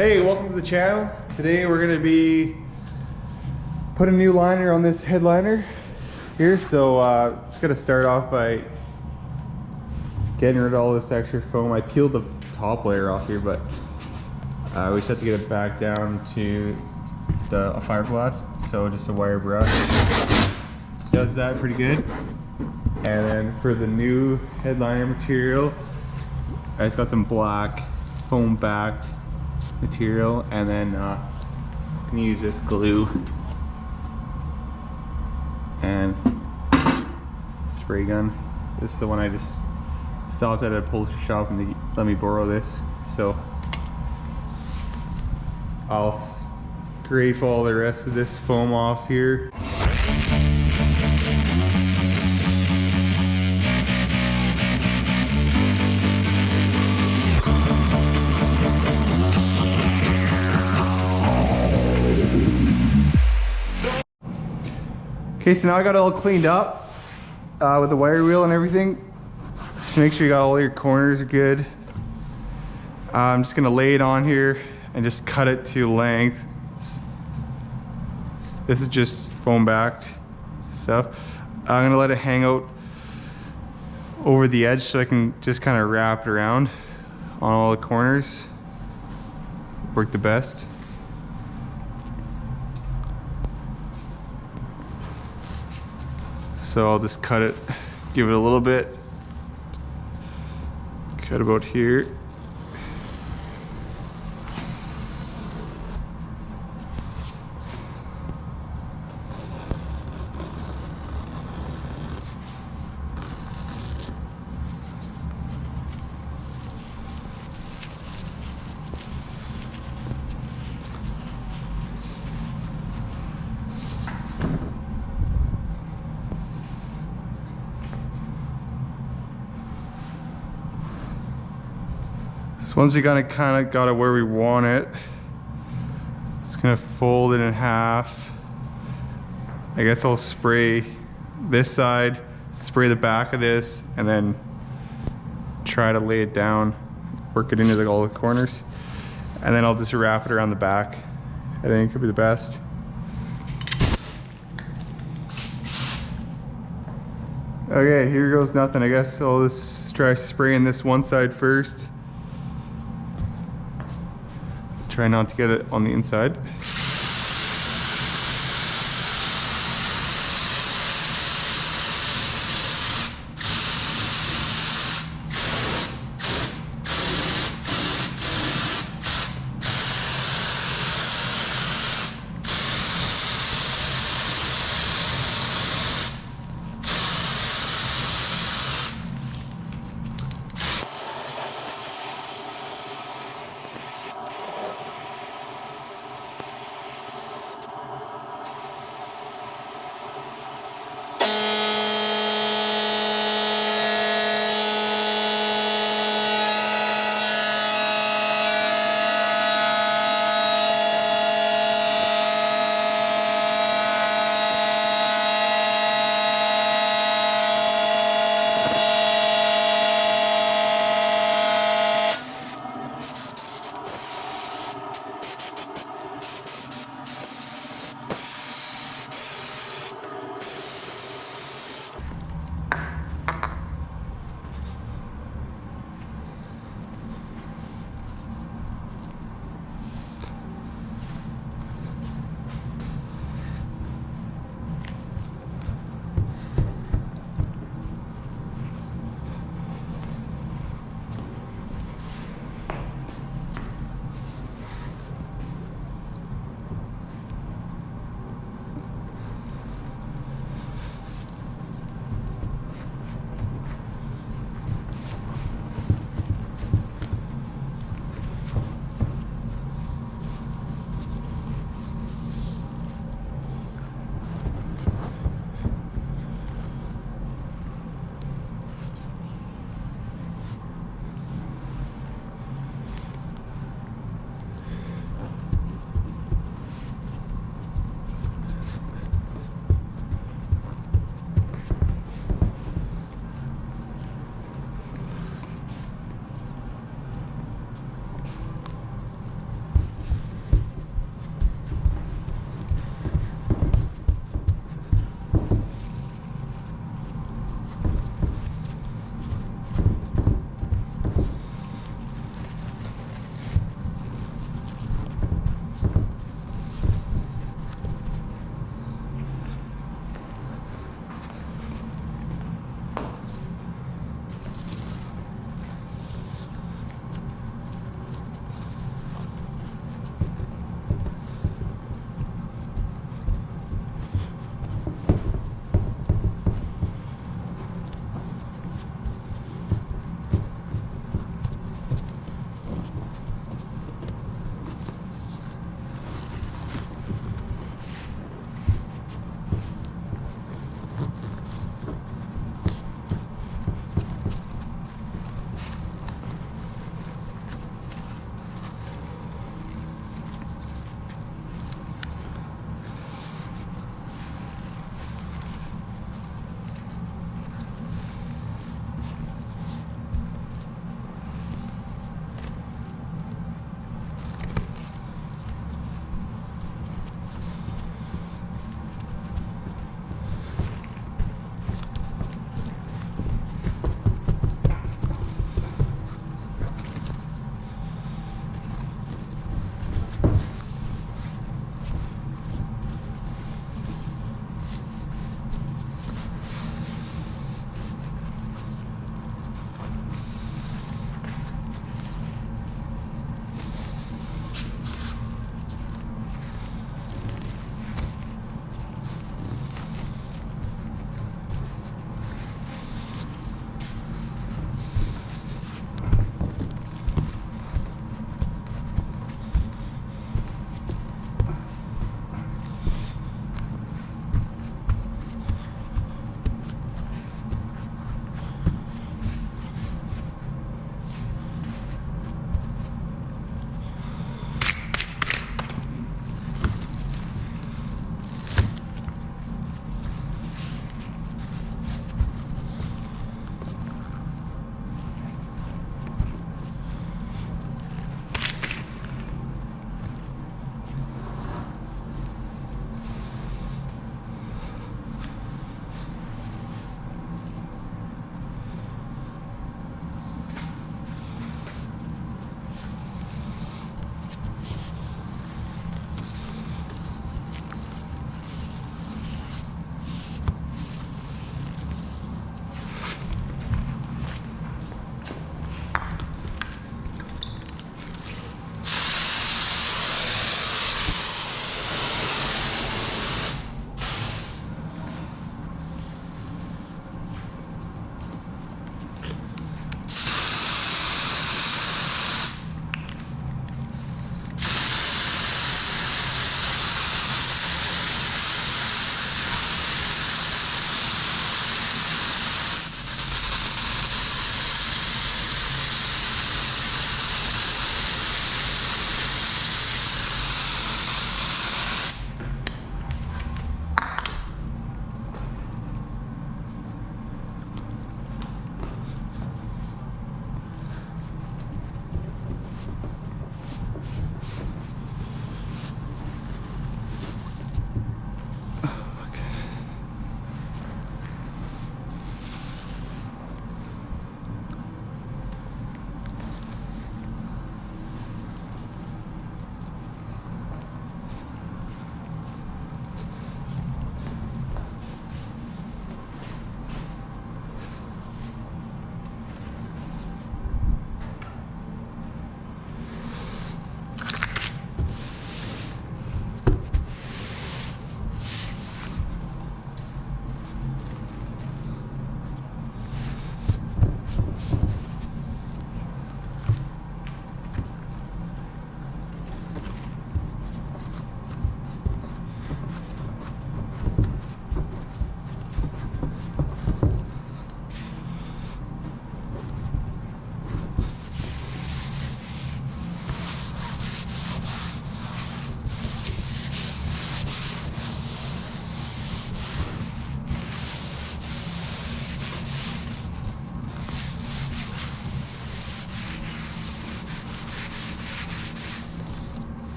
Hey, welcome to the channel. Today we're going to be putting a new liner on this headliner here. So just going to start off by getting rid of all this extra foam. I peeled the top layer off here, but we just have to get it back down to the fiberglass. So just a wire brush does that pretty good. And then for the new headliner material, I just got some black foam backed material, and then I'm gonna use this glue and spray gun. This is the one I just stopped at a upholstery shop and they let me borrow this. So I'll scrape all the rest of this foam off here. Okay, so now I got it all cleaned up with the wire wheel and everything. Just make sure you got all your corners are good. I'm just gonna lay it on here and just cut it to length. This is just foam backed stuff. I'm gonna let it hang out over the edge so I can just kind of wrap it around on all the corners. Work the best. So I'll just cut it, give it a little bit. Cut about here. So once we kind of got it where we want it, just gonna fold it in half. I guess I'll spray this side, spray the back of this, and then try to lay it down, work it into all the corners, and then I'll just wrap it around the back. I think it could be the best. Okay, here goes nothing. I guess I'll just try spraying this one side first. Try not to get it on the inside.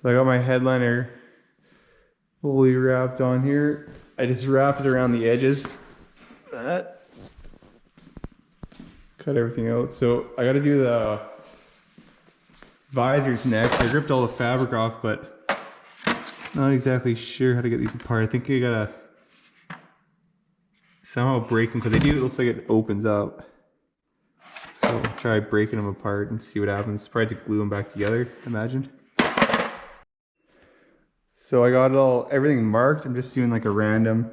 So I got my headliner fully wrapped on here. I just wrapped it around the edges. That. Cut everything out. So I gotta do the visors next. I ripped all the fabric off, but not exactly sure how to get these apart. I think I gotta somehow break them, because they do, it looks like it opens up. So I'll try breaking them apart and see what happens. Probably to glue them back together, imagine. So I got everything marked. I'm just doing like a random,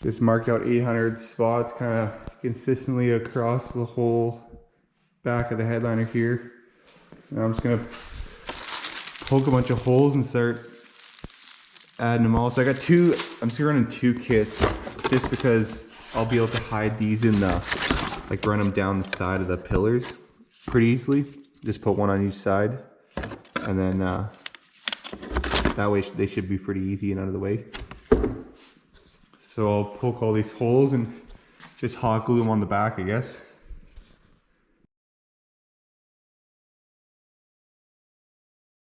just marked out 800 spots kind of consistently across the whole back of the headliner here. Now I'm just gonna poke a bunch of holes and start adding them all. So I got two, I'm just running 2 kits just because I'll be able to hide these in the, like run them down the side of the pillars pretty easily. Just put one on each side, and then that way they should be pretty easy and out of the way. So I'll poke all these holes and just hot glue them on the back, I guess.